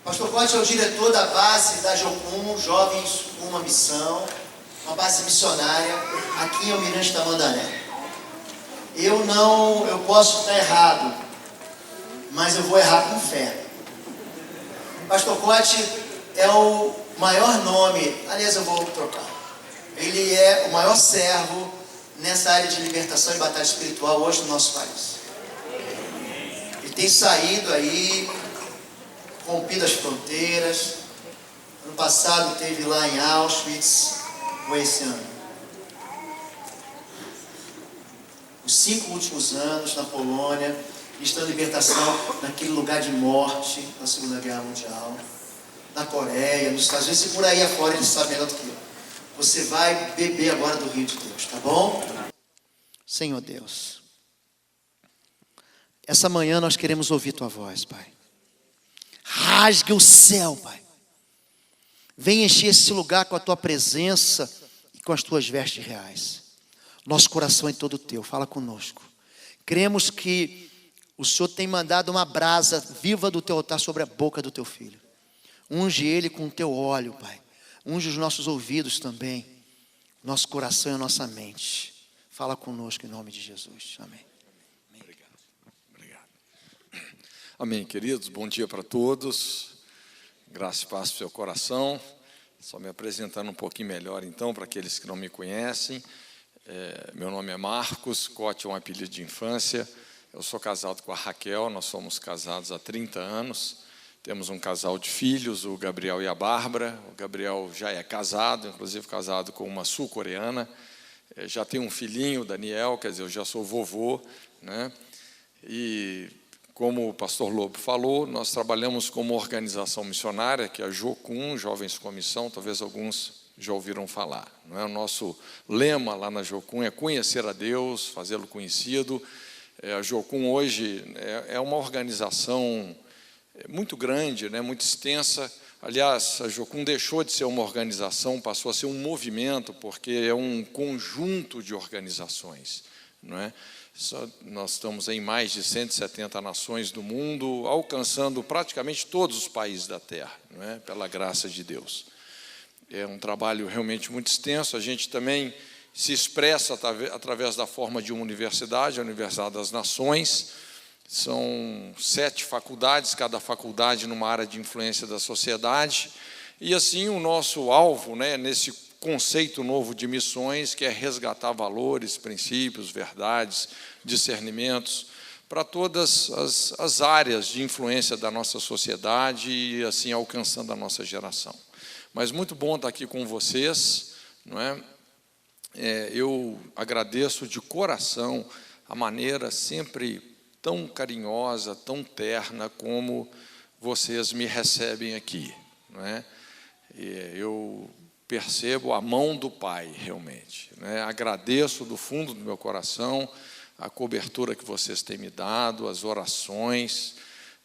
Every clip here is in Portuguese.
Pastor Cote é o diretor da base da Jocum, Jovens com uma Missão, uma base missionária aqui em Almirante Tamandaré. Eu posso estar errado, mas eu vou errar com fé. Pastor Cote é o maior nome, aliás, eu vou trocar. Ele é o maior servo nessa área de libertação e batalha espiritual hoje no nosso país. Ele tem saído aí, rompido as fronteiras. Ano passado teve lá em Auschwitz, foi esse ano. Os 5 últimos anos na Polônia, estão em libertação naquele lugar de morte na Segunda Guerra Mundial, na Coreia, nos Estados Unidos e por aí afora. Ele sabe melhor do que eu. Você vai beber agora do rio de Deus, tá bom? Senhor Deus, essa manhã nós queremos ouvir Tua voz, Pai. Rasgue o céu, Pai. Vem encher esse lugar com a Tua presença e com as Tuas vestes reais. Nosso coração é todo Teu, fala conosco. Cremos que o Senhor tem mandado uma brasa viva do Teu altar sobre a boca do Teu Filho. Unge ele com o Teu óleo, Pai. Unge os nossos ouvidos também, nosso coração e a nossa mente. Fala conosco em nome de Jesus. Amém. Obrigado. Amém, queridos. Bom dia para todos. Graça e paz para o seu coração. Só me apresentando um pouquinho melhor, então, para aqueles que não me conhecem. Meu nome é Marcos, Cote é um apelido de infância. Eu sou casado com a Raquel, nós somos casados há 30 anos. Temos um casal de filhos, o Gabriel e a Bárbara. O Gabriel já é casado, inclusive casado com uma sul-coreana. Já tem um filhinho, o Daniel, quer dizer, eu já sou vovô, né? E como o pastor Lobo falou, nós trabalhamos como organização missionária, que é a Jocum, Jovens com Missão, talvez alguns já ouviram falar. Não é? O nosso lema lá na Jocum é conhecer a Deus, fazê-lo conhecido. A Jocum hoje é uma organização muito grande, né, muito extensa. Aliás, a Jocum deixou de ser uma organização, passou a ser um movimento, porque é um conjunto de organizações. Não é? Nós estamos em mais de 170 nações do mundo, alcançando praticamente todos os países da Terra, não é? Pela graça de Deus. É um trabalho realmente muito extenso. A gente também se expressa através da forma de uma universidade, a Universidade das Nações. São 7 faculdades, cada faculdade numa área de influência da sociedade. E assim o nosso alvo, né, nesse conceito novo de missões, que é resgatar valores, princípios, verdades, discernimentos, para todas as áreas de influência da nossa sociedade e assim alcançando a nossa geração. Mas muito bom estar aqui com vocês, não é? Eu agradeço de coração a maneira sempre tão carinhosa, tão terna como vocês me recebem aqui, não é? Eu percebo a mão do Pai, realmente, né? Agradeço do fundo do meu coração a cobertura que vocês têm me dado, as orações,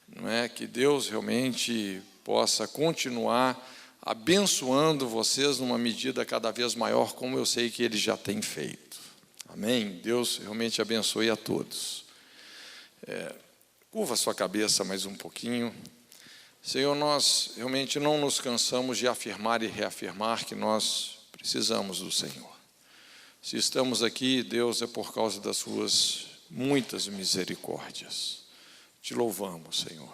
não é? Que Deus realmente possa continuar abençoando vocês numa medida cada vez maior, como eu sei que Ele já tem feito. Amém? Deus realmente abençoe a todos. Curva sua cabeça mais um pouquinho. Senhor, nós realmente não nos cansamos de afirmar e reafirmar que nós precisamos do Senhor. Se estamos aqui, Deus, é por causa das suas muitas misericórdias. Te louvamos, Senhor.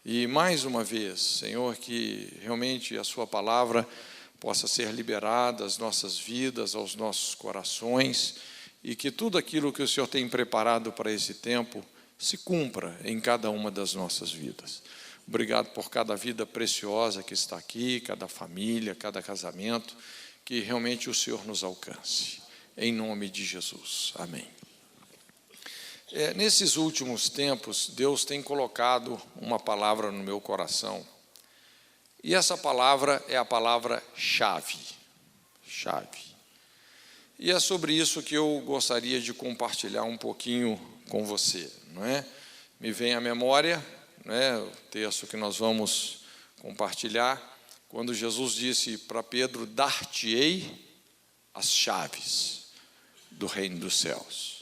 E mais uma vez, Senhor, que realmente a sua palavra possa ser liberada às nossas vidas, aos nossos corações, e que tudo aquilo que o Senhor tem preparado para esse tempo se cumpra em cada uma das nossas vidas. Obrigado por cada vida preciosa que está aqui, cada família, cada casamento, que realmente o Senhor nos alcance. Em nome de Jesus. Amém. Nesses últimos tempos, Deus tem colocado uma palavra no meu coração. E essa palavra é a palavra chave. Chave. E é sobre isso que eu gostaria de compartilhar um pouquinho com você, não é? Me vem à memória, né, o texto que nós vamos compartilhar, quando Jesus disse para Pedro: dar-te-ei as chaves do reino dos céus.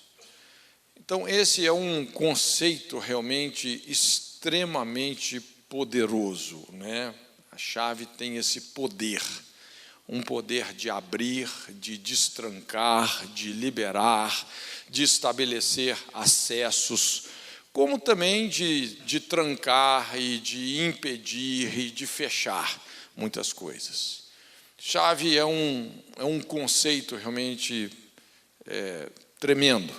Então, esse é um conceito realmente extremamente poderoso, né? A chave tem esse poder, um poder de abrir, de destrancar, de liberar, de estabelecer acessos, como também de trancar e de impedir e de fechar muitas coisas. Chave é um conceito realmente tremendo.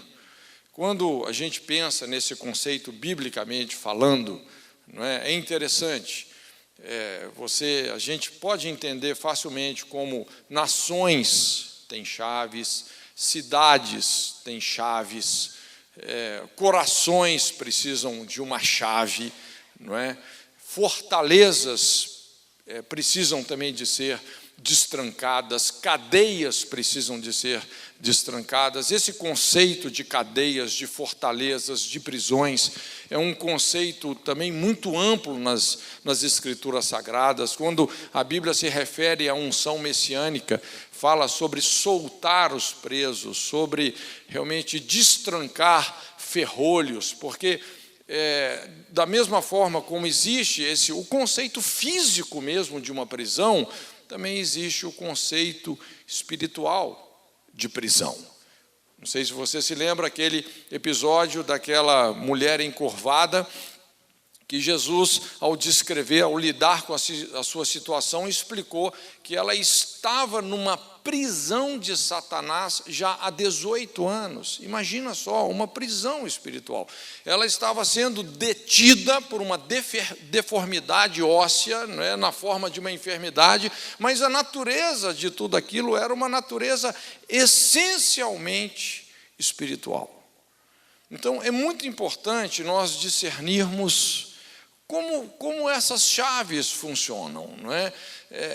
Quando a gente pensa nesse conceito biblicamente falando, não é interessante. A gente pode entender facilmente como nações têm chaves, cidades têm chaves, corações precisam de uma chave, não é? Fortalezas precisam também de ser destrancadas, cadeias precisam de ser destrancadas. Esse conceito de cadeias, de fortalezas, de prisões, é um conceito também muito amplo nas Escrituras Sagradas. Quando a Bíblia se refere à unção messiânica, fala sobre soltar os presos, sobre realmente destrancar ferrolhos, porque da mesma forma como existe o conceito físico mesmo de uma prisão, também existe o conceito espiritual de prisão. Não sei se você se lembra aquele episódio daquela mulher encurvada, que Jesus, ao descrever, ao lidar com a sua situação, explicou que ela estava numa prisão de Satanás já há 18 anos. Imagina só, uma prisão espiritual. Ela estava sendo detida por uma deformidade óssea, né, na forma de uma enfermidade, mas a natureza de tudo aquilo era uma natureza essencialmente espiritual. Então, é muito importante nós discernirmos como essas chaves funcionam, não é?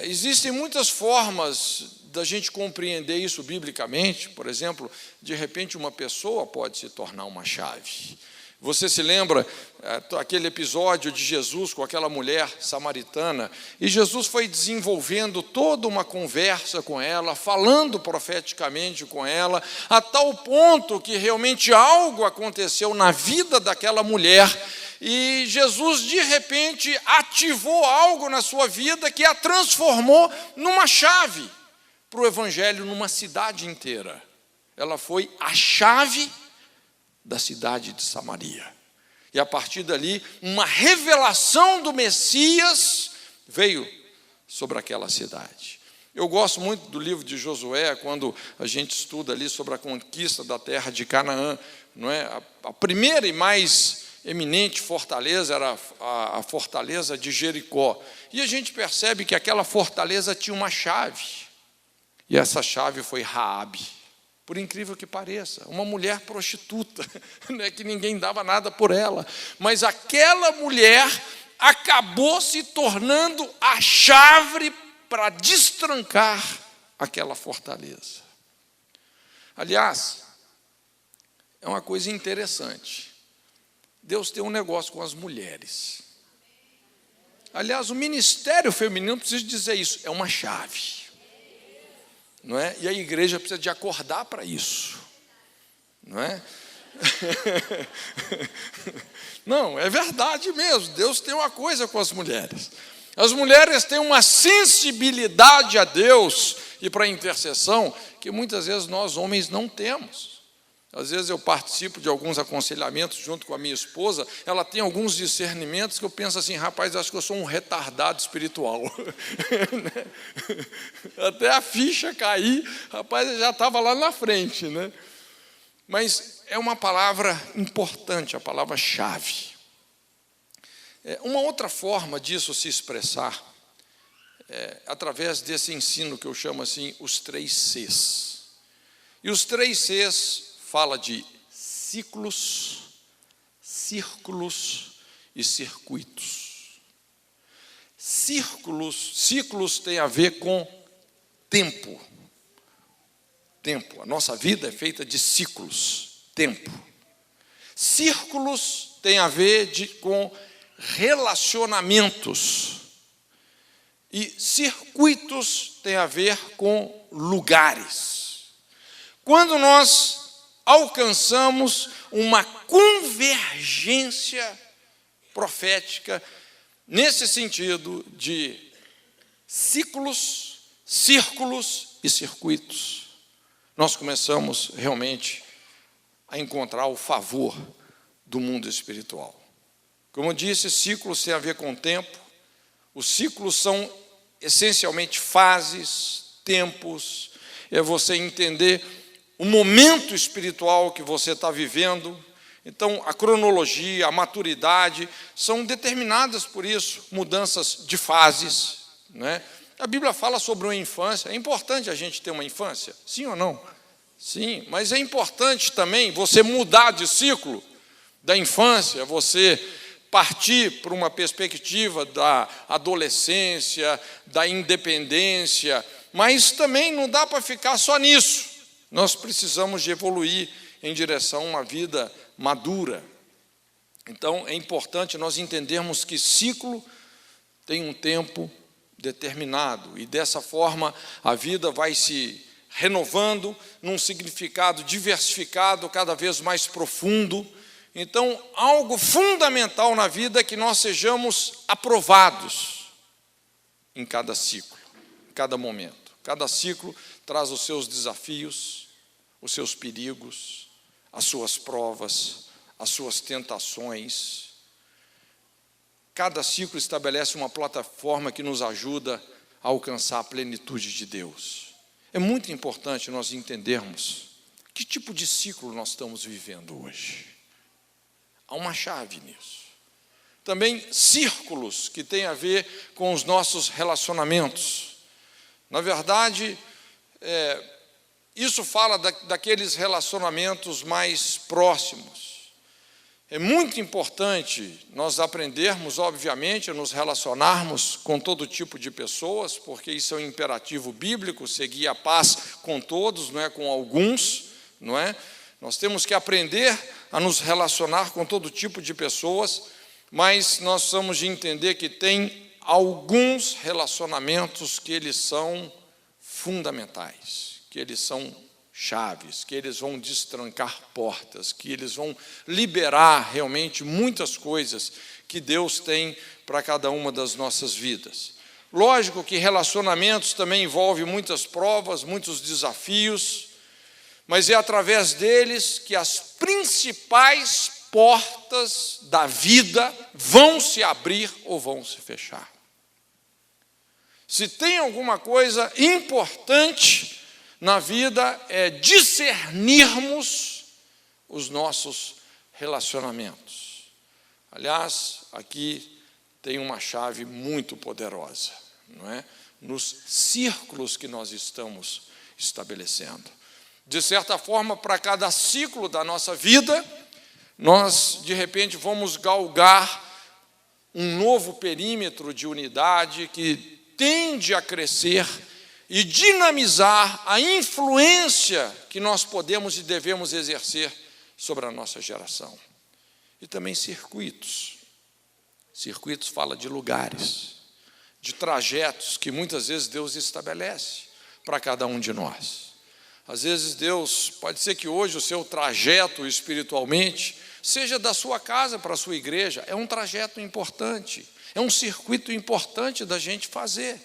Existem muitas formas da gente compreender isso biblicamente. Por exemplo, de repente uma pessoa pode se tornar uma chave. Você se lembra aquele episódio de Jesus com aquela mulher samaritana? E Jesus foi desenvolvendo toda uma conversa com ela, falando profeticamente com ela, a tal ponto que realmente algo aconteceu na vida daquela mulher. E Jesus, de repente, ativou algo na sua vida que a transformou numa chave para o Evangelho numa cidade inteira. Ela foi a chave da cidade de Samaria. E a partir dali, uma revelação do Messias veio sobre aquela cidade. Eu gosto muito do livro de Josué, quando a gente estuda ali sobre a conquista da terra de Canaã, não é? A primeira e mais eminente fortaleza era a fortaleza de Jericó. E a gente percebe que aquela fortaleza tinha uma chave. E essa chave foi Raabe. Por incrível que pareça, uma mulher prostituta, né, que ninguém dava nada por ela. Mas aquela mulher acabou se tornando a chave para destrancar aquela fortaleza. Aliás, é uma coisa interessante. Deus tem um negócio com as mulheres. Aliás, o ministério feminino, preciso dizer isso, é uma chave. Não é? E a igreja precisa de acordar para isso. Não é? Não, é verdade mesmo. Deus tem uma coisa com as mulheres. As mulheres têm uma sensibilidade a Deus e para a intercessão que muitas vezes nós homens não temos. Às vezes eu participo de alguns aconselhamentos junto com a minha esposa, ela tem alguns discernimentos que eu penso assim, rapaz, acho que eu sou um retardado espiritual. Até a ficha cair, rapaz, eu já estava lá na frente, né? Mas é uma palavra importante, a palavra-chave. Uma outra forma disso se expressar através desse ensino que eu chamo assim, os 3 Cs. E os 3 Cs fala de ciclos, círculos e circuitos. Ciclos tem a ver com tempo. Tempo. A nossa vida é feita de ciclos, tempo. Círculos tem a ver com relacionamentos. E circuitos tem a ver com lugares. Quando nós alcançamos uma convergência profética nesse sentido de ciclos, círculos e circuitos, nós começamos realmente a encontrar o favor do mundo espiritual. Como eu disse, ciclos têm a ver com o tempo. Os ciclos são essencialmente fases, tempos. É você entender o momento espiritual que você está vivendo. Então, a cronologia, a maturidade são determinadas por isso, mudanças de fases, né? A Bíblia fala sobre uma infância. É importante a gente ter uma infância? Sim ou não? Sim, mas é importante também você mudar de ciclo da infância, você partir para uma perspectiva da adolescência, da independência, mas também não dá para ficar só nisso. Nós precisamos de evoluir em direção a uma vida madura. Então, é importante nós entendermos que ciclo tem um tempo determinado, e dessa forma a vida vai se renovando num significado diversificado, cada vez mais profundo. Então, algo fundamental na vida é que nós sejamos aprovados em cada ciclo, em cada momento. Cada ciclo traz os seus desafios, os seus perigos, as suas provas, as suas tentações. Cada ciclo estabelece uma plataforma que nos ajuda a alcançar a plenitude de Deus. É muito importante nós entendermos que tipo de ciclo nós estamos vivendo hoje. Há uma chave nisso. Também círculos que têm a ver com os nossos relacionamentos. Na verdade, isso fala daqueles relacionamentos mais próximos. É muito importante nós aprendermos, obviamente, a nos relacionarmos com todo tipo de pessoas, porque isso é um imperativo bíblico, seguir a paz com todos, não é com alguns, não é? Nós temos que aprender a nos relacionar com todo tipo de pessoas, mas nós precisamos de entender que tem alguns relacionamentos que eles são fundamentais, que eles são chaves, que eles vão destrancar portas, que eles vão liberar realmente muitas coisas que Deus tem para cada uma das nossas vidas. Lógico que relacionamentos também envolvem muitas provas, muitos desafios, mas é através deles que as principais portas da vida vão se abrir ou vão se fechar. Se tem alguma coisa importante na vida é discernirmos os nossos relacionamentos. Aliás, aqui tem uma chave muito poderosa, não é? Nos círculos que nós estamos estabelecendo. De certa forma, para cada ciclo da nossa vida, nós, de repente, vamos galgar um novo perímetro de unidade que tende a crescer e dinamizar a influência que nós podemos e devemos exercer sobre a nossa geração. E também circuitos. Circuitos fala de lugares, de trajetos que muitas vezes Deus estabelece para cada um de nós. Às vezes Deus, pode ser que hoje o seu trajeto espiritualmente seja da sua casa para a sua igreja. É um trajeto importante, é um circuito importante da gente fazer.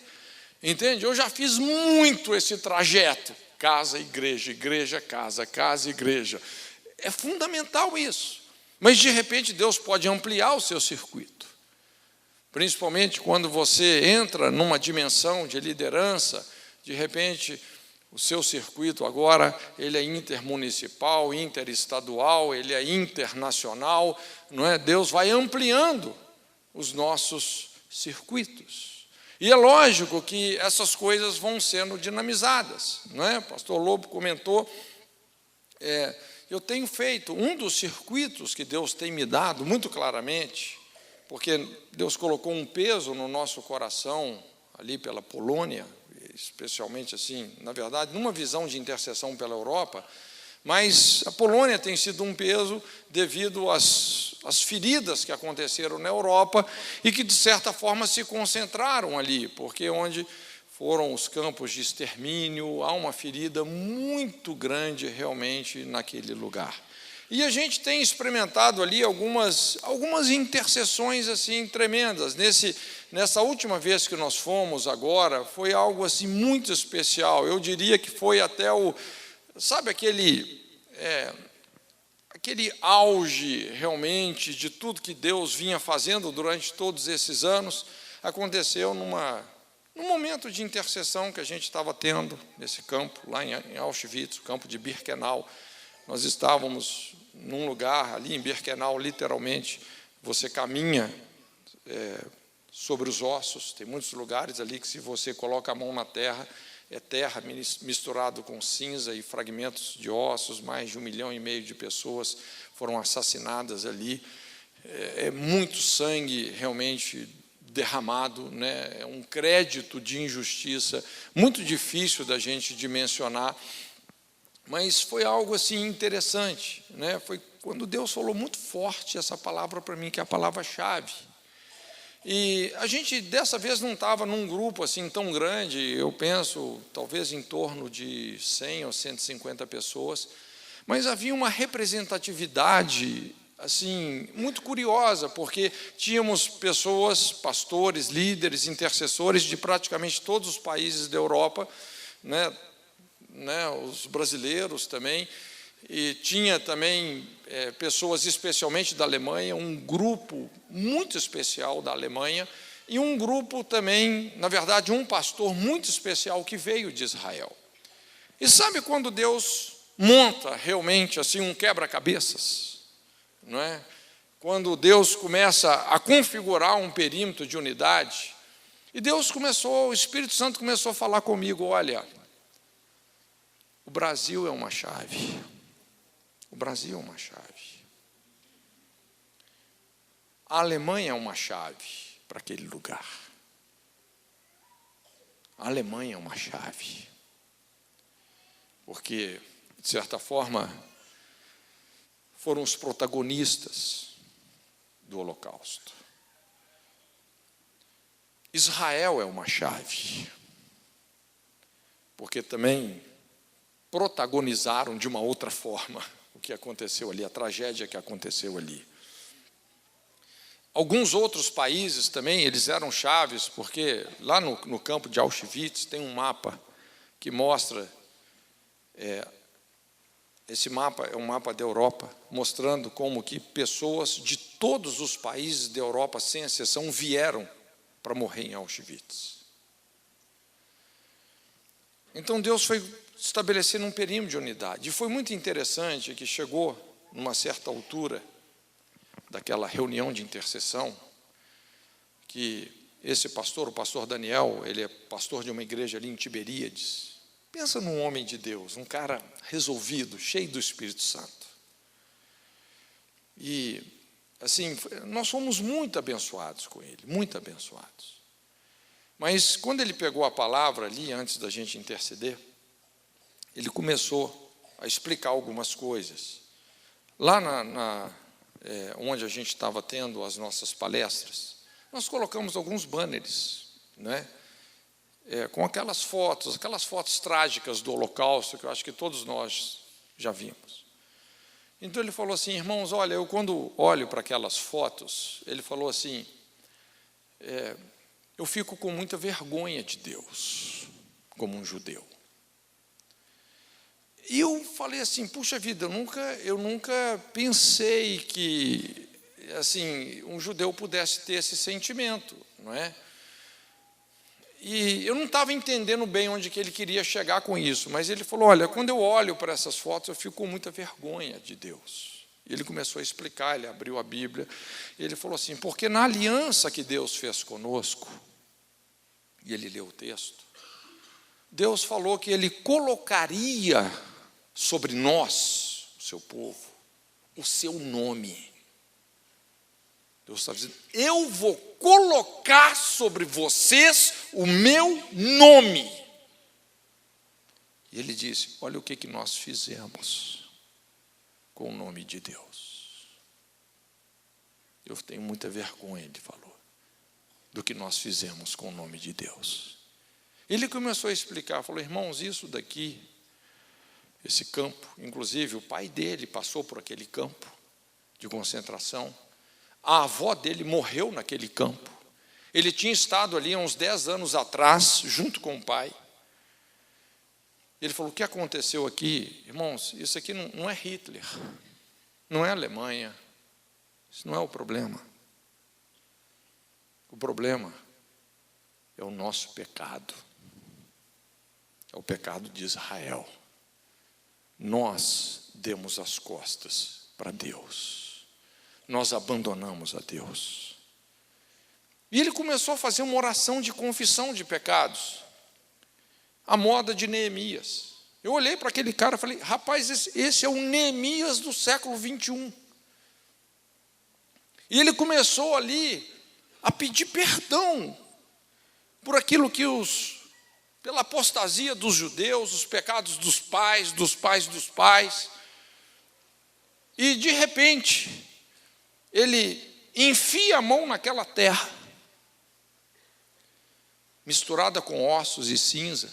Entende? Eu já fiz muito esse trajeto, casa, igreja, igreja, casa, casa, igreja. É fundamental isso. Mas, de repente, Deus pode ampliar o seu circuito. Principalmente quando você entra numa dimensão de liderança, de repente, o seu circuito agora, ele é intermunicipal, interestadual, ele é internacional, não é? Deus vai ampliando os nossos circuitos. E é lógico que essas coisas vão sendo dinamizadas, não é? O pastor Lobo comentou, eu tenho feito um dos circuitos que Deus tem me dado muito claramente, porque Deus colocou um peso no nosso coração ali pela Polônia, especialmente assim, na verdade, numa visão de intercessão pela Europa, mas a Polônia tem sido um peso devido às feridas que aconteceram na Europa e que, de certa forma, se concentraram ali, porque onde foram os campos de extermínio, há uma ferida muito grande realmente naquele lugar. E a gente tem experimentado ali algumas intercessões assim tremendas. Nessa última vez que nós fomos agora, foi algo assim muito especial. Eu diria que foi até sabe aquele auge realmente de tudo que Deus vinha fazendo durante todos esses anos, aconteceu num momento de intercessão que a gente estava tendo nesse campo, lá em Auschwitz, o campo de Birkenau. Nós estávamos num lugar ali em Birkenau, literalmente, você caminha sobre os ossos. Tem muitos lugares ali que, se você coloca a mão na terra, é terra misturado com cinza e fragmentos de ossos. Mais de 1,5 milhão de pessoas foram assassinadas ali. É muito sangue realmente derramado, né? É um crédito de injustiça muito difícil da gente dimensionar. Mas foi algo assim interessante, né? Foi quando Deus falou muito forte essa palavra para mim, que é a palavra-chave. E a gente, dessa vez, não estava num grupo assim tão grande, eu penso, talvez em torno de 100 ou 150 pessoas, mas havia uma representatividade assim muito curiosa, porque tínhamos pessoas, pastores, líderes, intercessores de praticamente todos os países da Europa, né, os brasileiros também, e tinha também pessoas especialmente da Alemanha, um grupo muito especial da Alemanha, e um grupo também, na verdade, um pastor muito especial que veio de Israel. E sabe quando Deus monta realmente assim um quebra-cabeças, não é? Quando Deus começa a configurar um perímetro de unidade, e o Espírito Santo começou a falar comigo: olha, o Brasil é uma chave. O Brasil é uma chave. A Alemanha é uma chave para aquele lugar. A Alemanha é uma chave. Porque, de certa forma, foram os protagonistas do Holocausto. Israel é uma chave. Porque também protagonizaram de uma outra forma o que aconteceu ali, a tragédia que aconteceu ali. Alguns outros países também, eles eram chaves, porque lá no campo de Auschwitz tem um mapa que mostra, esse mapa é um mapa da Europa, mostrando como que pessoas de todos os países da Europa, sem exceção, vieram para morrer em Auschwitz. Então Deus foi estabelecendo um perímetro de unidade. E foi muito interessante que chegou numa certa altura daquela reunião de intercessão, que esse pastor, o pastor Daniel, ele é pastor de uma igreja ali em Tiberíades. Pensa num homem de Deus, um cara resolvido, cheio do Espírito Santo. E, assim, nós fomos muito abençoados com ele, muito abençoados. Mas, quando ele pegou a palavra ali, antes da gente interceder, ele começou a explicar algumas coisas. Lá onde a gente estava tendo as nossas palestras, nós colocamos alguns banners, né, com aquelas fotos trágicas do Holocausto, que eu acho que todos nós já vimos. Então ele falou assim: irmãos, olha, eu quando olho para aquelas fotos, ele falou assim, eu fico com muita vergonha de Deus, como um judeu. E eu falei assim: puxa vida, eu nunca pensei que assim um judeu pudesse ter esse sentimento, não é? E eu não estava entendendo bem onde que ele queria chegar com isso, mas ele falou: olha, quando eu olho para essas fotos, eu fico com muita vergonha de Deus. E ele começou a explicar, ele abriu a Bíblia, e ele falou assim: porque na aliança que Deus fez conosco, e ele leu o texto, Deus falou que Ele colocaria sobre nós, o seu povo, o seu nome. Deus está dizendo: eu vou colocar sobre vocês o meu nome. E ele disse: olha o que nós fizemos com o nome de Deus. Eu tenho muita vergonha, ele falou, do que nós fizemos com o nome de Deus. Ele começou a explicar, falou: irmãos, isso daqui esse campo. Inclusive, o pai dele passou por aquele campo de concentração. A avó dele morreu naquele campo. Ele tinha estado ali há uns 10 anos atrás, junto com o pai. Ele falou: o que aconteceu aqui? Irmãos, isso aqui não é Hitler, não é Alemanha, isso não é o problema. O problema é o nosso pecado, é o pecado de Israel. Nós demos as costas para Deus, nós abandonamos a Deus. E ele começou a fazer uma oração de confissão de pecados, a moda de Neemias. Eu olhei para aquele cara e falei: rapaz, esse é o Neemias do século 21. E ele começou ali a pedir perdão por aquilo que pela apostasia dos judeus, os pecados dos pais, dos pais dos pais. E de repente, ele enfia a mão naquela terra, misturada com ossos e cinza,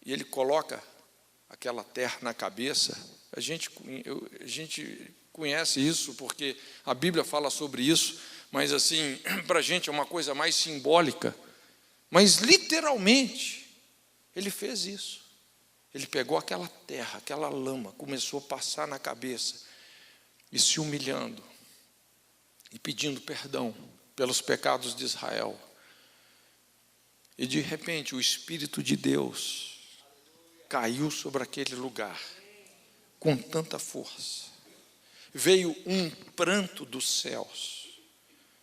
e ele coloca aquela terra na cabeça. A gente conhece isso, porque a Bíblia fala sobre isso, mas assim, para a gente é uma coisa mais simbólica. Mas literalmente, ele fez isso. Ele pegou aquela terra, aquela lama, começou a passar na cabeça, e se humilhando, e pedindo perdão pelos pecados de Israel. E de repente o Espírito de Deus caiu sobre aquele lugar com tanta força. Veio um pranto dos céus.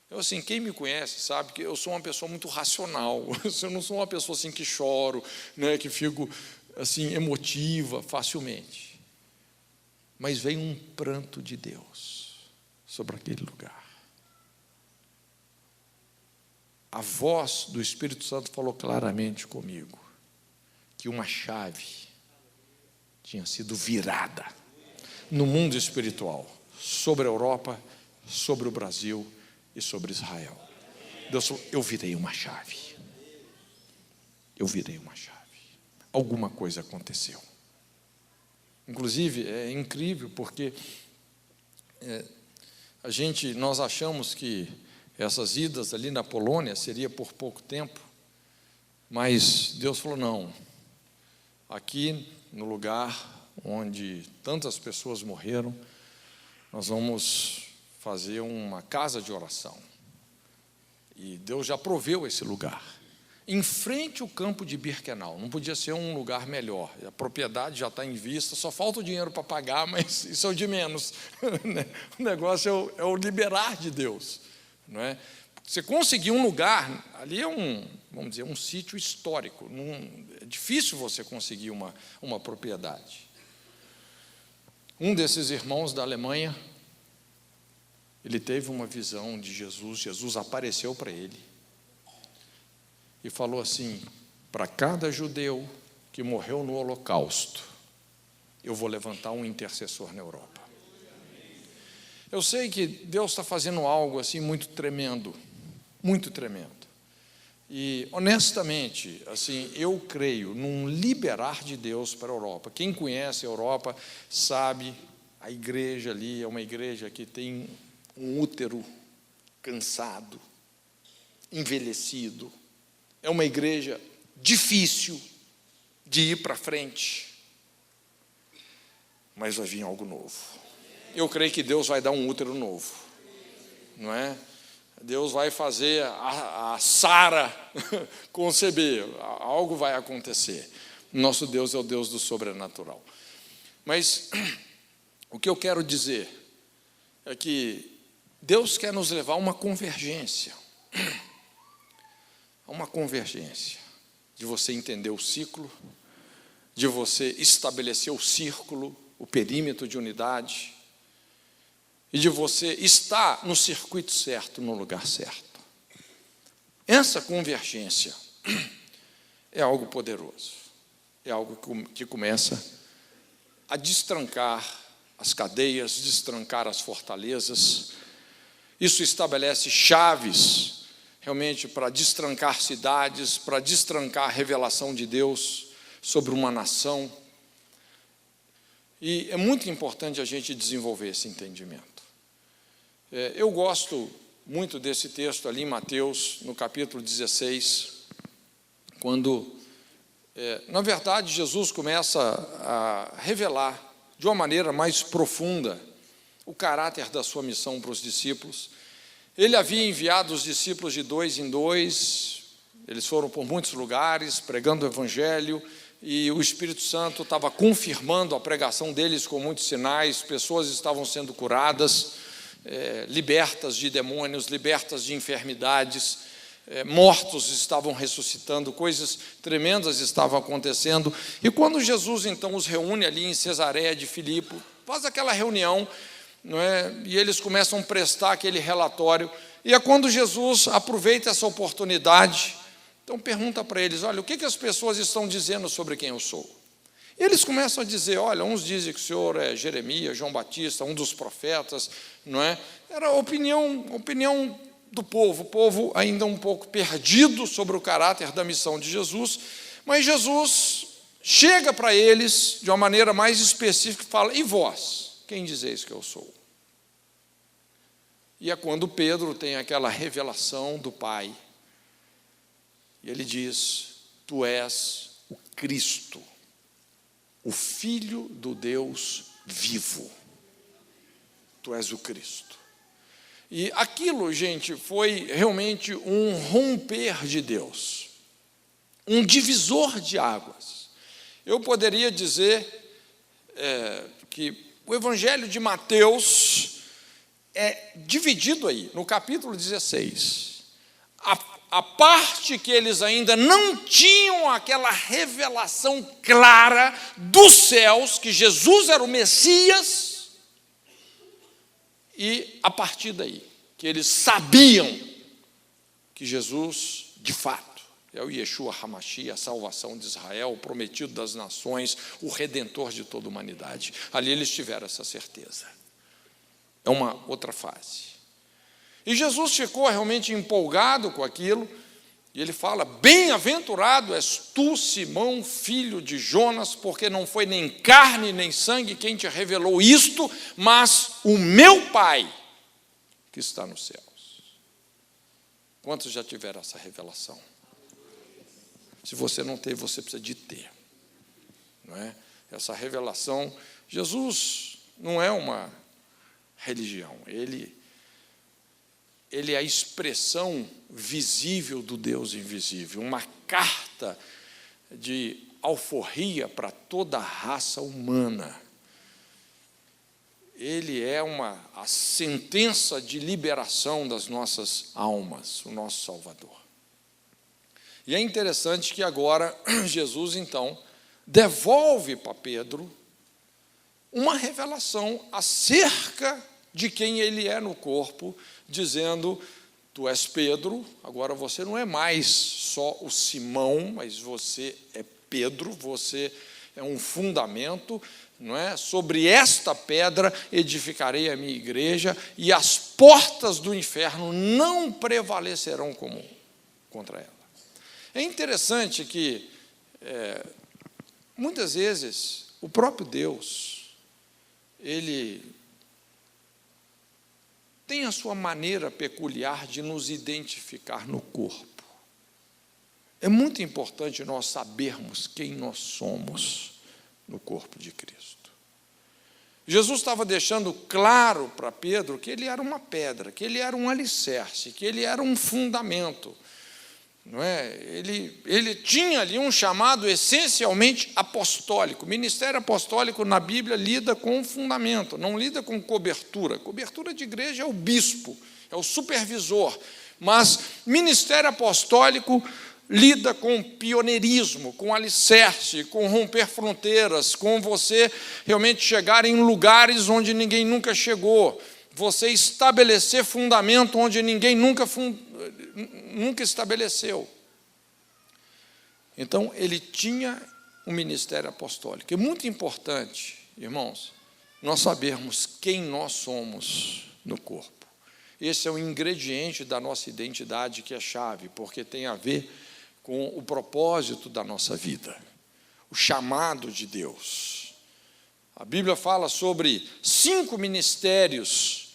Eu, assim, quem me conhece sabe que eu sou uma pessoa muito racional. Eu não sou uma pessoa assim que choro, né, que fico assim emotiva facilmente. Mas veio um pranto de Deus sobre aquele lugar. A voz do Espírito Santo falou claramente comigo que uma chave tinha sido virada no mundo espiritual, sobre a Europa, sobre o Brasil e sobre Israel. Deus falou: eu virei uma chave. Eu virei uma chave. Alguma coisa aconteceu. Inclusive, é incrível, porque nós achamos que essas idas ali na Polônia seria por pouco tempo, mas Deus falou: não, aqui no lugar onde tantas pessoas morreram, nós vamos fazer uma casa de oração. E Deus já proveu esse lugar, em frente ao campo de Birkenau. Não podia ser um lugar melhor. A propriedade já está em vista, só falta o dinheiro para pagar, mas isso é o de menos. O negócio é o liberar de Deus, não é? Você conseguir um lugar, ali é vamos dizer, um sítio histórico. É difícil você conseguir uma propriedade. Um desses irmãos da Alemanha, ele teve uma visão de Jesus. Jesus apareceu para ele e falou assim: para cada judeu que morreu no Holocausto, eu vou levantar um intercessor na Europa. Eu sei que Deus está fazendo algo assim muito tremendo, muito tremendo. E honestamente, assim, eu creio num liberar de Deus para a Europa. Quem conhece a Europa sabe, a igreja ali é uma igreja que tem um útero cansado, envelhecido. É uma igreja difícil de ir para frente, mas vai vir algo novo. Eu creio que Deus vai dar um útero novo, não é? Deus vai fazer a Sara conceber, algo vai acontecer. Nosso Deus é o Deus do sobrenatural. Mas o que eu quero dizer é que Deus quer nos levar a uma convergência. A uma convergência de você entender o ciclo, de você estabelecer o círculo, o perímetro de unidade, e de você estar no circuito certo, no lugar certo. Essa convergência é algo poderoso, é algo que começa a destrancar as cadeias, destrancar as fortalezas. Isso estabelece chaves, realmente, para destrancar cidades, para destrancar a revelação de Deus sobre uma nação. E é muito importante a gente desenvolver esse entendimento. Eu gosto muito desse texto ali em Mateus, no capítulo 16, quando, na verdade, Jesus começa a revelar de uma maneira mais profunda o caráter da sua missão para os discípulos. Ele havia enviado os discípulos de 2 em 2, eles foram por muitos lugares, pregando o Evangelho, e o Espírito Santo estava confirmando a pregação deles com muitos sinais, pessoas estavam sendo curadas, libertas de demônios, libertas de enfermidades, mortos estavam ressuscitando, coisas tremendas estavam acontecendo. E quando Jesus, então, os reúne ali em Cesareia de Filipe, faz aquela reunião, não é? E eles começam a prestar aquele relatório, e é quando Jesus aproveita essa oportunidade, então pergunta para eles: olha, o que as pessoas estão dizendo sobre quem eu sou? E eles começam a dizer: olha, uns dizem que o senhor é Jeremias, João Batista, um dos profetas, não é? Era a opinião do povo, o povo ainda um pouco perdido sobre o caráter da missão de Jesus, mas Jesus chega para eles de uma maneira mais específica e fala: e vós? Quem dizeis que eu sou? E é quando Pedro tem aquela revelação do Pai, e ele diz: tu és o Cristo, o Filho do Deus vivo. Tu és o Cristo. E aquilo, gente, foi realmente um romper de Deus, um divisor de águas. Eu poderia dizer que o Evangelho de Mateus é dividido aí, no capítulo 16. A parte que eles ainda não tinham aquela revelação clara dos céus, que Jesus era o Messias, e a partir daí, que eles sabiam que Jesus, de fato, é o Yeshua HaMashiach, a salvação de Israel, o prometido das nações, o redentor de toda a humanidade. Ali eles tiveram essa certeza. É uma outra fase. E Jesus ficou realmente empolgado com aquilo, e ele fala: bem-aventurado és tu, Simão, filho de Jonas, porque não foi nem carne nem sangue quem te revelou isto, mas o meu Pai que está nos céus. Quantos já tiveram essa revelação? Se você não teve, você precisa de ter, não é? Essa revelação. Jesus não é uma religião, ele é a expressão visível do Deus invisível, uma carta de alforria para toda a raça humana. Ele é a sentença de liberação das nossas almas, o nosso Salvador. E é interessante que agora Jesus, então, devolve para Pedro uma revelação acerca de quem ele é no corpo, dizendo: tu és Pedro, agora você não é mais só o Simão, mas você é Pedro, você é um fundamento, não é? Sobre esta pedra edificarei a minha igreja, e as portas do inferno não prevalecerão contra ela. É interessante que, muitas vezes, o próprio Deus, ele tem a sua maneira peculiar de nos identificar no corpo. É muito importante nós sabermos quem nós somos no corpo de Cristo. Jesus estava deixando claro para Pedro que ele era uma pedra, que ele era um alicerce, que ele era um fundamento. Não é? Ele tinha ali um chamado essencialmente apostólico. O ministério apostólico na Bíblia lida com fundamento, não lida com cobertura. Cobertura de igreja é o bispo, é o supervisor. Mas ministério apostólico lida com pioneirismo, com alicerce, com romper fronteiras, com você realmente chegar em lugares onde ninguém nunca chegou, você estabelecer fundamento onde ninguém nunca estabeleceu. Então, ele tinha um ministério apostólico. É muito importante, irmãos, nós sabermos quem nós somos no corpo. Esse é o ingrediente da nossa identidade, que é chave, porque tem a ver com o propósito da nossa vida, o chamado de Deus, A Bíblia fala sobre 5 ministérios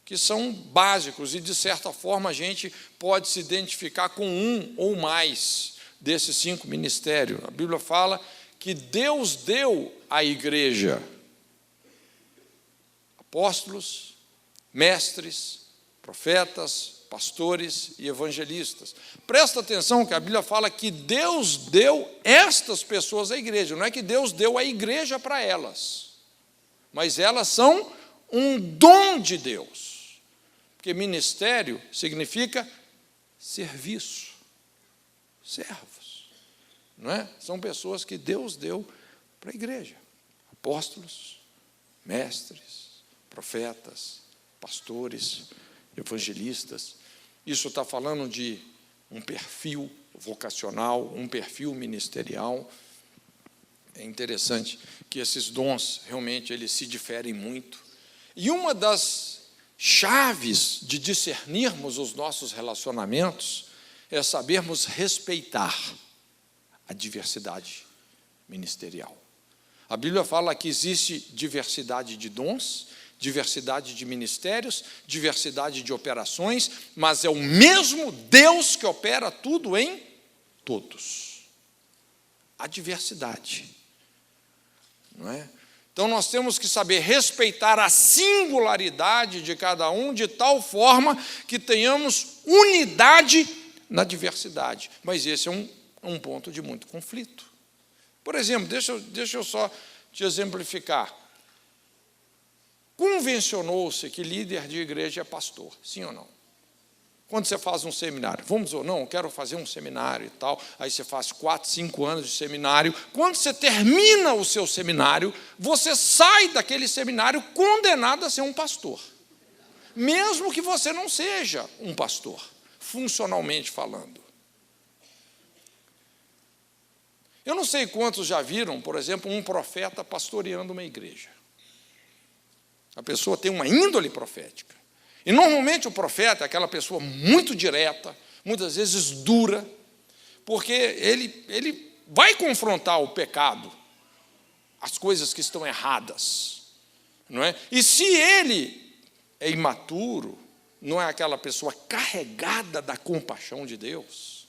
que são básicos e, de certa forma, a gente pode se identificar com um ou mais desses 5 ministérios. A Bíblia fala que Deus deu à igreja apóstolos, mestres, profetas, pastores e evangelistas. Presta atenção que a Bíblia fala que Deus deu estas pessoas à igreja. Não é que Deus deu a igreja para elas, mas elas são um dom de Deus. Porque ministério significa serviço, servos, não é? São pessoas que Deus deu para a igreja, apóstolos, mestres, profetas, pastores, evangelistas. Isso está falando de um perfil vocacional, um perfil ministerial. É interessante que esses dons realmente eles se diferem muito. E uma das chaves de discernirmos os nossos relacionamentos é sabermos respeitar a diversidade ministerial. A Bíblia fala que existe diversidade de dons, diversidade de ministérios, diversidade de operações, mas é o mesmo Deus que opera tudo em todos. A diversidade, não é? Então, nós temos que saber respeitar a singularidade de cada um, de tal forma que tenhamos unidade na diversidade. Mas esse é um ponto de muito conflito. Por exemplo, deixa eu só te exemplificar. Convencionou-se que líder de igreja é pastor, sim ou não? Quando você faz um seminário, vamos ou não, eu quero fazer um seminário e tal, aí você faz 4, 5 anos de seminário. Quando você termina o seu seminário, você sai daquele seminário condenado a ser um pastor. Mesmo que você não seja um pastor, funcionalmente falando. Eu não sei quantos já viram, por exemplo, um profeta pastoreando uma igreja. A pessoa tem uma índole profética. E, normalmente, o profeta é aquela pessoa muito direta, muitas vezes dura, porque ele vai confrontar o pecado, as coisas que estão erradas, não é? E se ele é imaturo, não é aquela pessoa carregada da compaixão de Deus,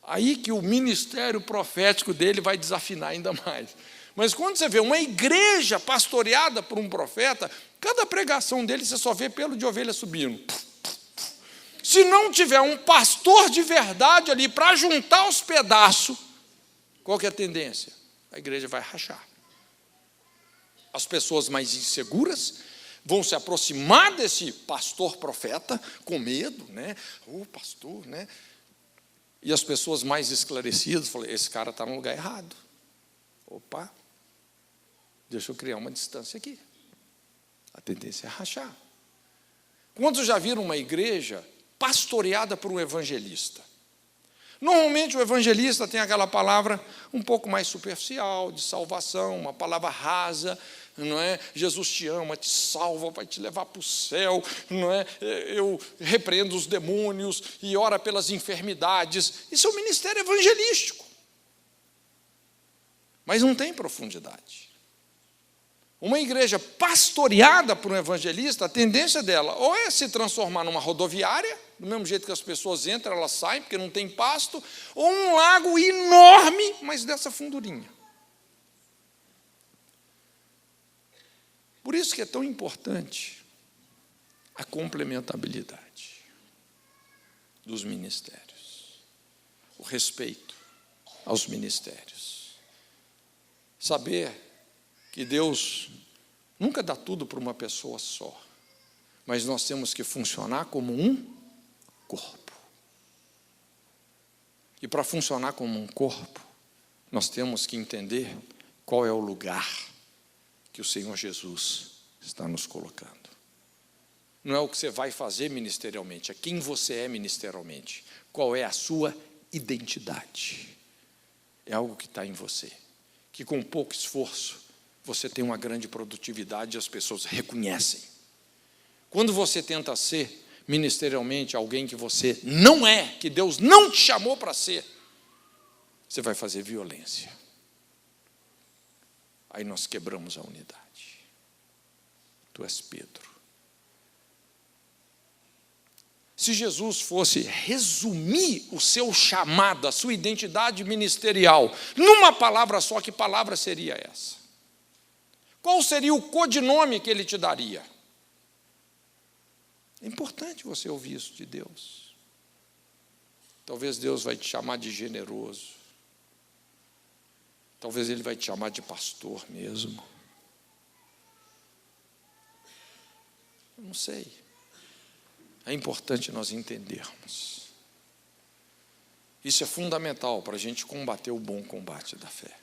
aí que o ministério profético dele vai desafinar ainda mais. Mas quando você vê uma igreja pastoreada por um profeta, cada pregação dele você só vê pelo de ovelha subindo. Se não tiver um pastor de verdade ali para juntar os pedaços, qual que é a tendência? A igreja vai rachar. As pessoas mais inseguras vão se aproximar desse pastor profeta com medo, né? Pastor, né? E as pessoas mais esclarecidas falam, esse cara está no lugar errado. Opa, deixa eu criar uma distância aqui. A tendência é rachar. Quantos já viram uma igreja pastoreada por um evangelista? Normalmente o evangelista tem aquela palavra um pouco mais superficial, de salvação, uma palavra rasa, não é? Jesus te ama, te salva, vai te levar para o céu, não é? Eu repreendo os demônios e ora pelas enfermidades. Isso é um ministério evangelístico. Mas não tem profundidade. Uma igreja pastoreada por um evangelista, a tendência dela ou é se transformar numa rodoviária, do mesmo jeito que as pessoas entram, elas saem, porque não tem pasto, ou um lago enorme, mas dessa fundurinha. Por isso que é tão importante a complementabilidade dos ministérios, o respeito aos ministérios. Saber que Deus nunca dá tudo para uma pessoa só, mas nós temos que funcionar como um corpo. E para funcionar como um corpo, nós temos que entender qual é o lugar que o Senhor Jesus está nos colocando. Não é o que você vai fazer ministerialmente, é quem você é ministerialmente. Qual é a sua identidade? É algo que está em você, que com pouco esforço você tem uma grande produtividade e as pessoas reconhecem. Quando você tenta ser ministerialmente alguém que você não é, que Deus não te chamou para ser, você vai fazer violência. aí nós quebramos a unidade. Tu és Pedro. Se Jesus fosse resumir o seu chamado, a sua identidade ministerial, numa palavra só, que palavra seria essa? Qual seria o codinome que ele te daria? É importante você ouvir isso de Deus. Talvez Deus vai te chamar de generoso. Talvez Ele vai te chamar de pastor mesmo. Eu não sei. É importante nós entendermos. Isso é fundamental para a gente combater o bom combate da fé.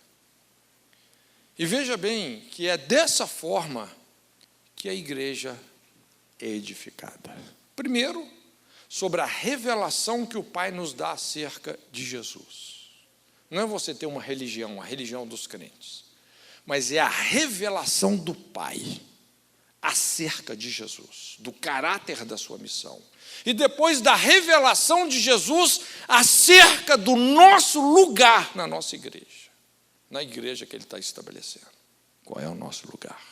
E veja bem que é dessa forma que a igreja é edificada. Primeiro, sobre a revelação que o Pai nos dá acerca de Jesus. Não é você ter uma religião, a religião dos crentes, mas é a revelação do Pai acerca de Jesus, do caráter da sua missão. E depois da revelação de Jesus acerca do nosso lugar na nossa igreja, na igreja que Ele está estabelecendo. Qual é o nosso lugar?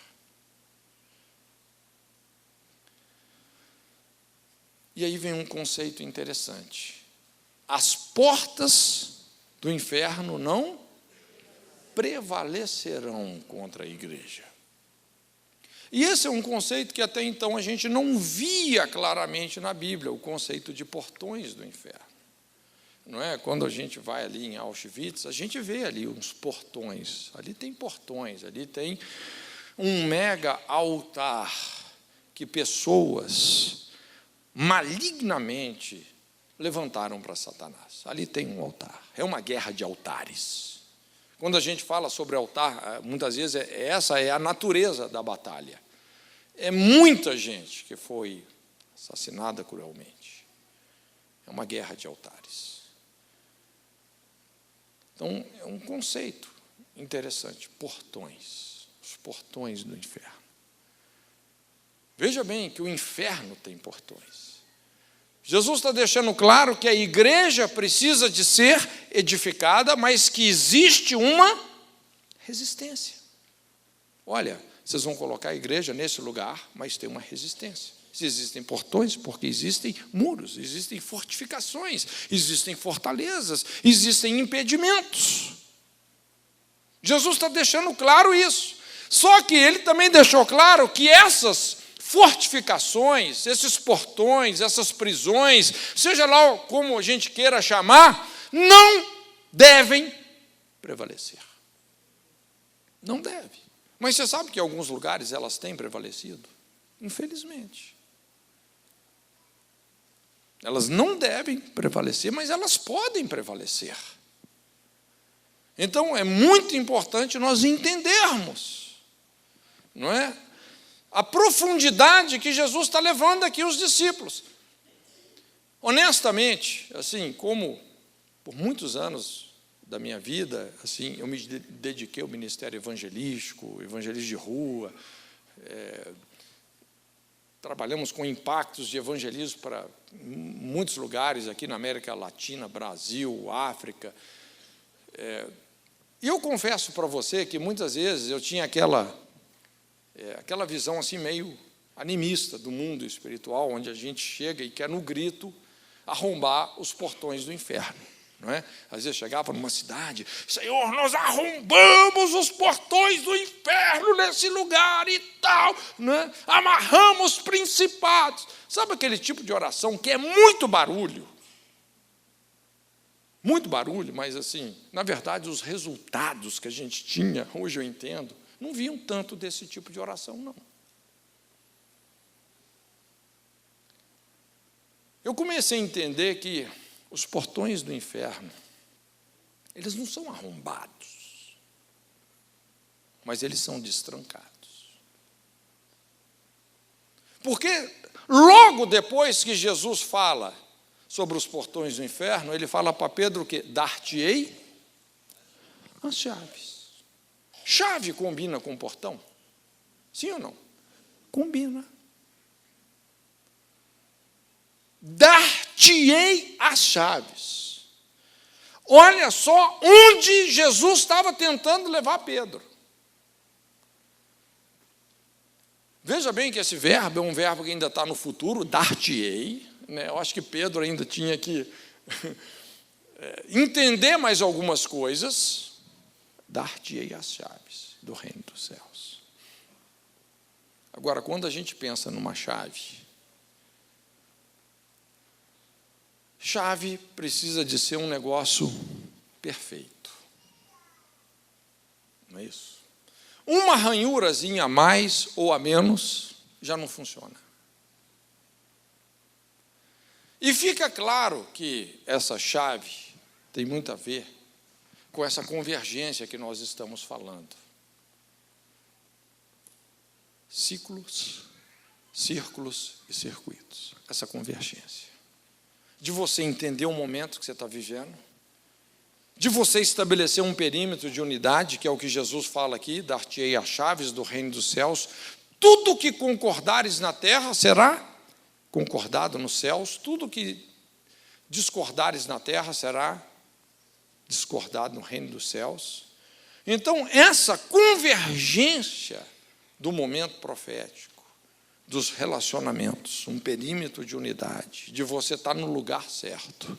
E aí vem um conceito interessante. As portas do inferno não prevalecerão contra a igreja. E esse é um conceito que até então a gente não via claramente na Bíblia, o conceito de portões do inferno. Não é? Quando a gente vai ali em Auschwitz, a gente vê ali uns portões. Ali tem portões, ali tem um mega altar que pessoas malignamente levantaram para Satanás. Ali tem um altar. É uma guerra de altares. Quando a gente fala sobre altar, muitas vezes essa é a natureza da batalha. É muita gente que foi assassinada cruelmente. É uma guerra de altares. Então, é um conceito interessante. Portões. Os portões do inferno. Veja bem que o inferno tem portões. Jesus está deixando claro que a igreja precisa de ser edificada, mas que existe uma resistência. Olha, vocês vão colocar a igreja nesse lugar, mas tem uma resistência. Se existem portões, porque existem muros, existem fortificações, existem fortalezas, existem impedimentos. Jesus está deixando claro isso. Só que ele também deixou claro que essas fortificações, esses portões, essas prisões, seja lá como a gente queira chamar, não devem prevalecer. Não deve. Mas você sabe que em alguns lugares elas têm prevalecido? Infelizmente. Elas não devem prevalecer, mas elas podem prevalecer. Então, é muito importante nós entendermos, não é? A profundidade que Jesus está levando aqui os discípulos. Honestamente, assim, como por muitos anos da minha vida, assim, eu me dediquei ao ministério evangelístico, evangelismo de rua, trabalhamos com impactos de evangelismo para muitos lugares aqui na América Latina, Brasil, África. E eu confesso para você que muitas vezes eu tinha aquela visão assim meio animista do mundo espiritual, onde a gente chega e quer no grito arrombar os portões do inferno, não é? Às vezes chegava numa cidade, Senhor, nós arrombamos os portões do inferno nesse lugar e tal, não é? Amarramos principados. Sabe aquele tipo de oração que é muito barulho? Muito barulho, mas assim, na verdade os resultados que a gente tinha, hoje eu entendo, não viam tanto desse tipo de oração, não. Eu comecei a entender que os portões do inferno, eles não são arrombados, mas eles são destrancados. Porque logo depois que Jesus fala sobre os portões do inferno, ele fala para Pedro o quê? Dar-te-ei as chaves. Chave combina com portão? Sim ou não? Combina. Dar-te-ei as chaves. Olha só onde Jesus estava tentando levar Pedro. Veja bem que esse verbo é um verbo que ainda está no futuro, dar-te-ei, né? Eu acho que Pedro ainda tinha que entender mais algumas coisas. Dar-te-ei as chaves do reino dos céus. Agora, quando a gente pensa numa chave precisa de ser um negócio perfeito. Não é isso? Uma ranhurazinha a mais ou a menos já não funciona. E fica claro que essa chave tem muito a ver com essa convergência que nós estamos falando. Ciclos, círculos e circuitos. Essa convergência. De você entender o momento que você está vivendo, de você estabelecer um perímetro de unidade, que é o que Jesus fala aqui, dar-te-ei as chaves do reino dos céus, tudo que concordares na terra será concordado nos céus, tudo que discordares na terra será discordado no reino dos céus. Então, essa convergência do momento profético, dos relacionamentos, um perímetro de unidade, de você estar no lugar certo,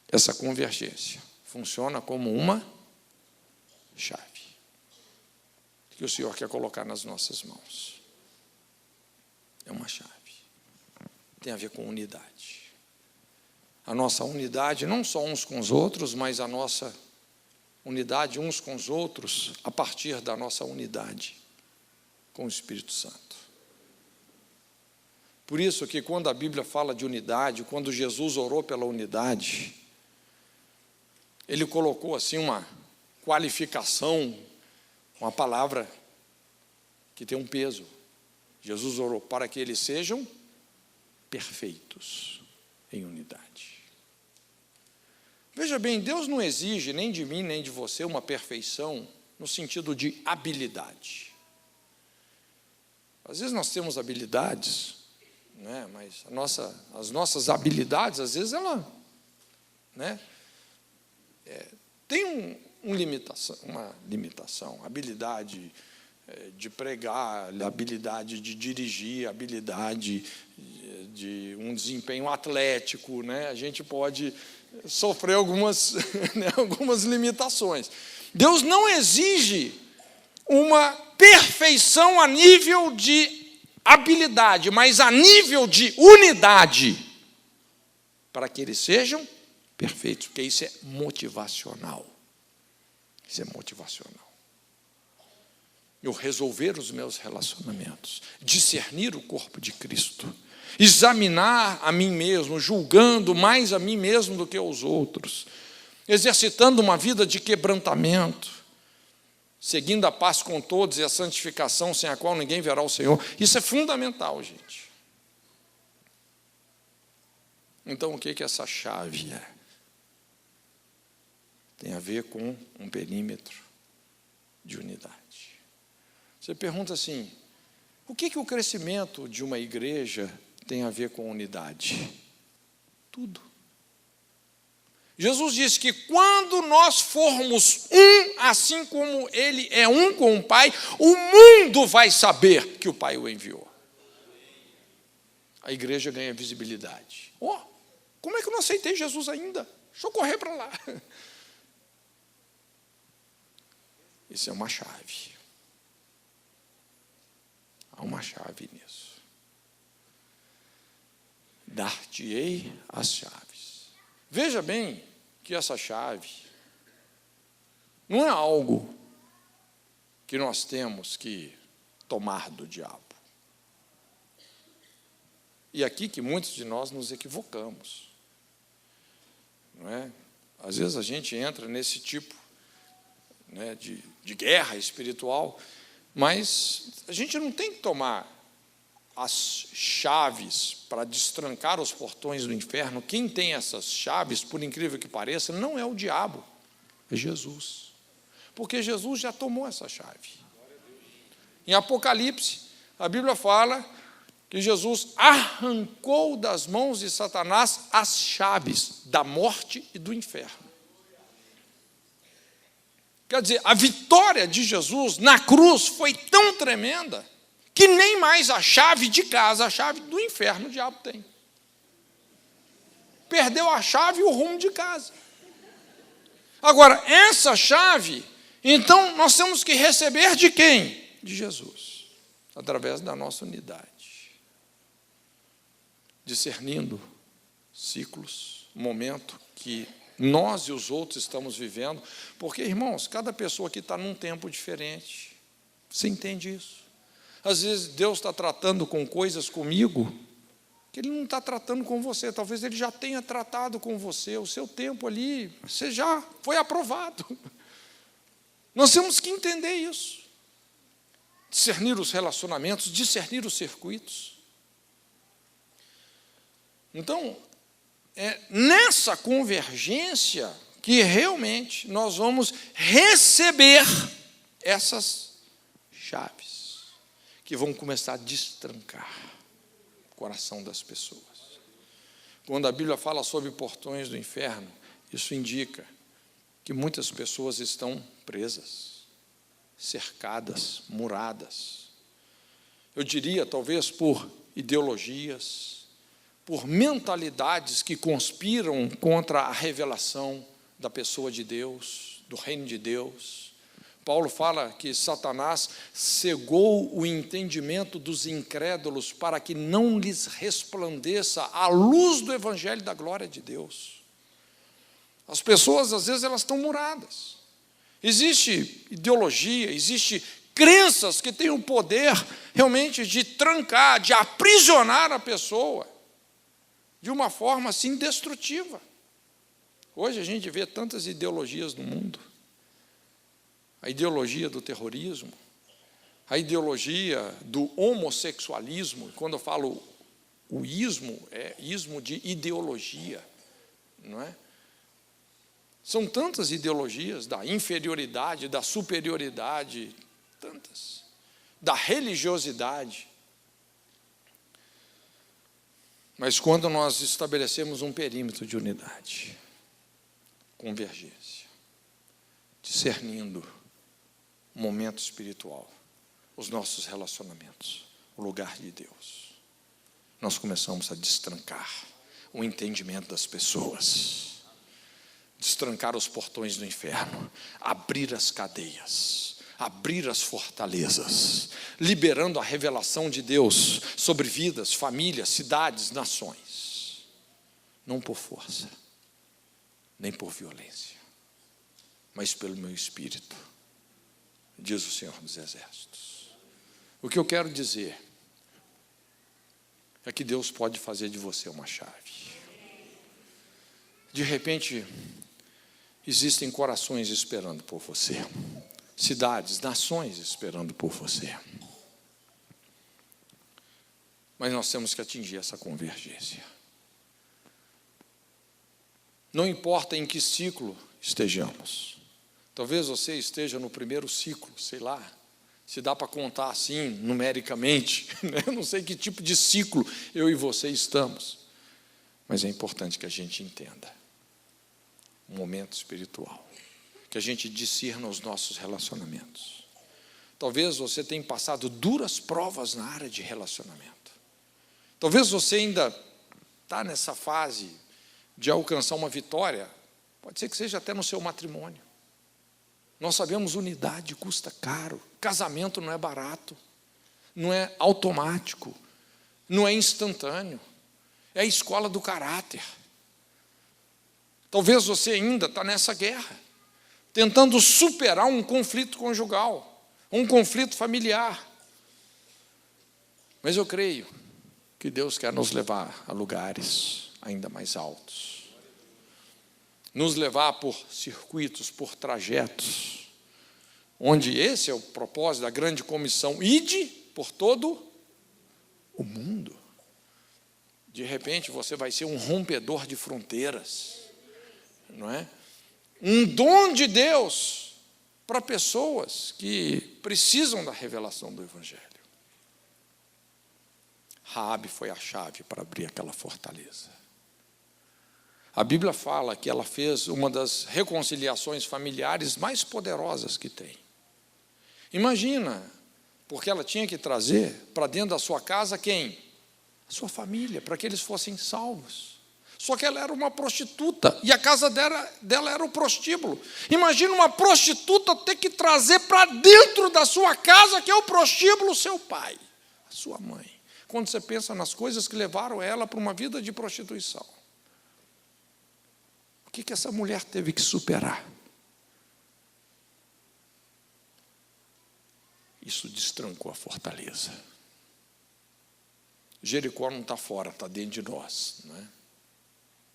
essa convergência funciona como uma chave que o Senhor quer colocar nas nossas mãos. É uma chave. Tem a ver com unidade. A nossa unidade, não só uns com os outros, mas a nossa unidade uns com os outros, a partir da nossa unidade com o Espírito Santo. Por isso que quando a Bíblia fala de unidade, quando Jesus orou pela unidade, ele colocou assim uma qualificação, uma palavra que tem um peso. Jesus orou para que eles sejam perfeitos em unidade. Veja bem, Deus não exige nem de mim, nem de você uma perfeição no sentido de habilidade. Às vezes nós temos habilidades, né, mas as nossas habilidades, às vezes, ela, né, tem uma limitação, habilidade de pregar, habilidade de dirigir, habilidade de um desempenho atlético, né? A gente pode sofrer algumas, né, algumas limitações. Deus não exige uma perfeição a nível de habilidade, mas a nível de unidade, para que eles sejam perfeitos, porque isso é motivacional. Isso é motivacional. Eu resolver os meus relacionamentos, discernir o corpo de Cristo, examinar a mim mesmo, julgando mais a mim mesmo do que aos outros, exercitando uma vida de quebrantamento, seguindo a paz com todos e a santificação sem a qual ninguém verá o Senhor. Isso é fundamental, gente. Então, o que essa chave é? Tem a ver com um perímetro de unidade. Você pergunta assim, o que o crescimento de uma igreja tem a ver com unidade? Tudo. Jesus disse que quando nós formos um, assim como Ele é um com o Pai, o mundo vai saber que o Pai o enviou. A igreja ganha visibilidade. Como é que eu não aceitei Jesus ainda? Deixa eu correr para lá. Isso é uma chave. Há uma chave nisso. Dar-te-ei as chaves. Veja bem que essa chave não é algo que nós temos que tomar do diabo. E aqui que muitos de nós nos equivocamos. Não é? Às vezes a gente entra nesse tipo, né, de guerra espiritual, mas a gente não tem que tomar as chaves para destrancar os portões do inferno. Quem tem essas chaves, por incrível que pareça, não é o diabo, é Jesus. Porque Jesus já tomou essa chave. Em Apocalipse, a Bíblia fala que Jesus arrancou das mãos de Satanás as chaves da morte e do inferno. Quer dizer, a vitória de Jesus na cruz foi tão tremenda que nem mais a chave de casa, a chave do inferno o diabo tem. Perdeu a chave e o rumo de casa. Agora, essa chave, então, nós temos que receber de quem? De Jesus, através da nossa unidade. Discernindo ciclos, momento que nós e os outros estamos vivendo, porque, irmãos, cada pessoa aqui está num tempo diferente. Você entende isso? Às vezes Deus está tratando com coisas comigo que Ele não está tratando com você. Talvez Ele já tenha tratado com você. O seu tempo ali, você já foi aprovado. Nós temos que entender isso. Discernir os relacionamentos, discernir os circuitos. Então, é nessa convergência que realmente nós vamos receber essas chaves que vão começar a destrancar o coração das pessoas. Quando a Bíblia fala sobre portões do inferno, isso indica que muitas pessoas estão presas, cercadas, muradas. Eu diria, talvez, por ideologias, por mentalidades que conspiram contra a revelação da pessoa de Deus, do reino de Deus. Paulo fala que Satanás cegou o entendimento dos incrédulos para que não lhes resplandeça a luz do evangelho da glória de Deus. As pessoas, às vezes, elas estão muradas. Existe ideologia, existe crenças que têm o poder realmente de trancar, de aprisionar a pessoa de uma forma assim destrutiva. Hoje a gente vê tantas ideologias no mundo. A ideologia do terrorismo, a ideologia do homossexualismo. Quando eu falo o ismo, é ismo de ideologia, não é? São tantas ideologias da inferioridade, da superioridade, tantas, da religiosidade. Mas quando nós estabelecemos um perímetro de unidade, convergência, discernindo o momento espiritual, os nossos relacionamentos, o lugar de Deus, nós começamos a destrancar o entendimento das pessoas, destrancar os portões do inferno, abrir as cadeias, abrir as fortalezas, liberando a revelação de Deus sobre vidas, famílias, cidades, nações. Não por força, nem por violência, mas pelo meu Espírito, diz o Senhor dos Exércitos. O que eu quero dizer é que Deus pode fazer de você uma chave. De repente, existem corações esperando por você, cidades, nações esperando por você. Mas nós temos que atingir essa convergência. Não importa em que ciclo estejamos. Talvez você esteja no primeiro ciclo, sei lá, se dá para contar assim, numericamente, né? Eu não sei que tipo de ciclo eu e você estamos. Mas é importante que a gente entenda um momento espiritual, que a gente discirna os nossos relacionamentos. Talvez você tenha passado duras provas na área de relacionamento. Talvez você ainda está nessa fase de alcançar uma vitória, pode ser que seja até no seu matrimônio. Nós sabemos, unidade custa caro, casamento não é barato, não é automático, não é instantâneo, é a escola do caráter. Talvez você ainda está nessa guerra, tentando superar um conflito conjugal, um conflito familiar. Mas eu creio que Deus quer nos levar a lugares ainda mais altos, nos levar por circuitos, por trajetos, onde esse é o propósito da grande comissão: ide por todo o mundo. De repente você vai ser um rompedor de fronteiras, não é? Um dom de Deus para pessoas que precisam da revelação do Evangelho. Raabe foi a chave para abrir aquela fortaleza. A Bíblia fala que ela fez uma das reconciliações familiares mais poderosas que tem. Imagina porque ela tinha que trazer para dentro da sua casa quem? A sua família, para que eles fossem salvos. Só que ela era uma prostituta, e a casa dela era o prostíbulo. Imagina uma prostituta ter que trazer para dentro da sua casa, que é o prostíbulo, seu pai, a sua mãe. Quando você pensa nas coisas que levaram ela para uma vida de prostituição. O que essa mulher teve que superar? Isso destrancou a fortaleza. Jericó não está fora, está dentro de nós, não é?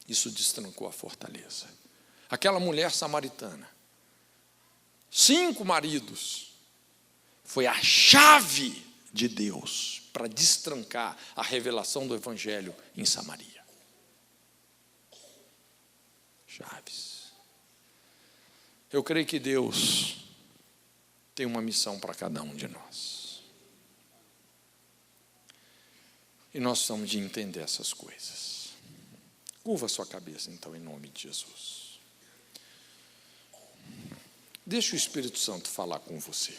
Isso destrancou a fortaleza. Aquela mulher samaritana, 5 maridos, foi a chave de Deus para destrancar a revelação do Evangelho em Samaria. Chaves. Eu creio que Deus tem uma missão para cada um de nós. E nós precisamos de entender essas coisas. Curva a sua cabeça, então, em nome de Jesus. Deixa o Espírito Santo falar com você.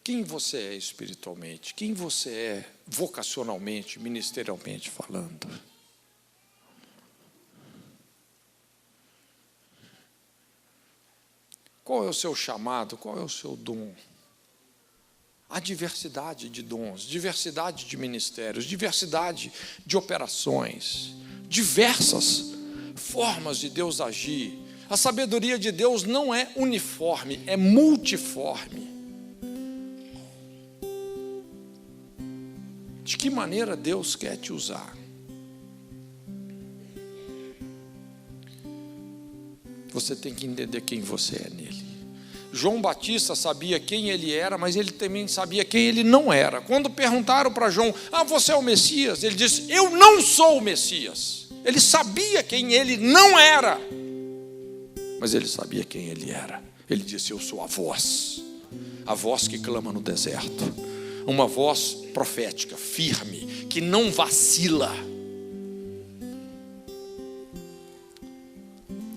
Quem você é espiritualmente? Quem você é vocacionalmente, ministerialmente falando? Qual é o seu chamado? Qual é o seu dom? Há diversidade de dons, diversidade de ministérios, diversidade de operações, diversas formas de Deus agir. A sabedoria de Deus não é uniforme, é multiforme. De que maneira Deus quer te usar? Você tem que entender quem você é nele. João Batista sabia quem ele era, mas ele também sabia quem ele não era. Quando perguntaram para João, você é o Messias? Ele disse, eu não sou o Messias. Ele sabia quem ele não era, mas ele sabia quem ele era. Ele disse, eu sou a voz que clama no deserto, uma voz profética, firme, que não vacila.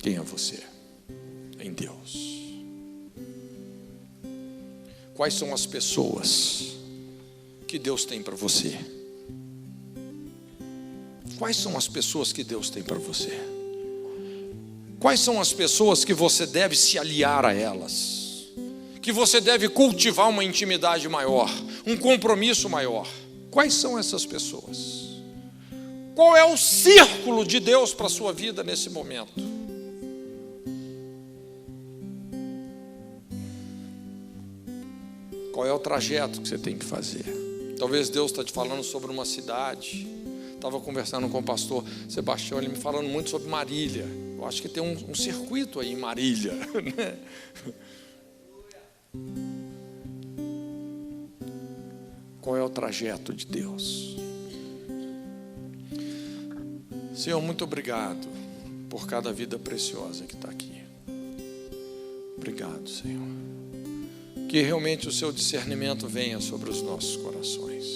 Quem é você? Em Deus. Quais são as pessoas que Deus tem para você? Quais são as pessoas que Deus tem para você? Quais são as pessoas que você deve se aliar a elas? Que você deve cultivar uma intimidade maior, um compromisso maior? Quais são essas pessoas? Qual é o círculo de Deus para a sua vida nesse momento? Qual é o trajeto que você tem que fazer? Talvez Deus está te falando sobre uma cidade. Estava conversando com o pastor Sebastião, ele me falando muito sobre Marília. Eu acho que tem um circuito aí em Marília, né? Qual é o trajeto de Deus? Senhor, muito obrigado por cada vida preciosa que está aqui. Obrigado, Senhor. Que realmente o seu discernimento venha sobre os nossos corações.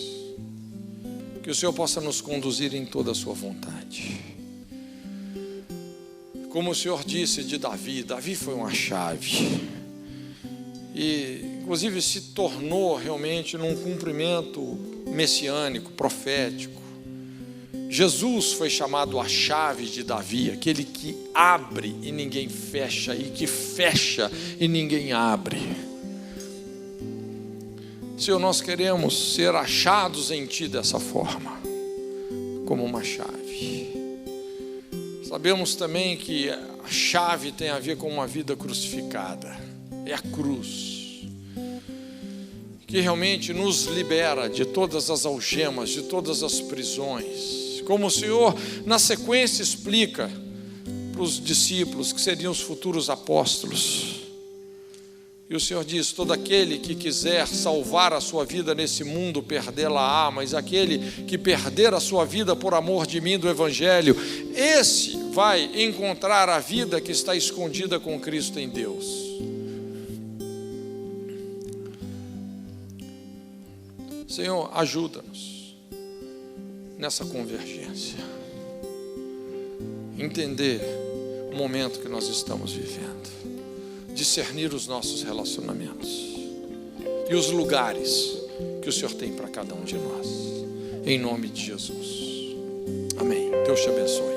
Que o Senhor possa nos conduzir em toda a sua vontade. Como o Senhor disse de Davi, Davi foi uma chave. E, inclusive, se tornou realmente num cumprimento messiânico, profético. Jesus foi chamado a chave de Davi, aquele que abre e ninguém fecha, e que fecha e ninguém abre. Senhor, nós queremos ser achados em Ti dessa forma, como uma chave. Sabemos também que a chave tem a ver com uma vida crucificada. É a cruz que realmente nos libera de todas as algemas, de todas as prisões. Como o Senhor, na sequência, explica para os discípulos, que seriam os futuros apóstolos. E o Senhor diz, todo aquele que quiser salvar a sua vida nesse mundo, perdê-la-á, mas aquele que perder a sua vida por amor de mim, do Evangelho, esse vai encontrar a vida que está escondida com Cristo em Deus. Senhor, ajuda-nos nessa convergência. entender o momento que nós estamos vivendo, discernir os nossos relacionamentos e os lugares que o Senhor tem para cada um de nós, em nome de Jesus. Amém. Deus te abençoe.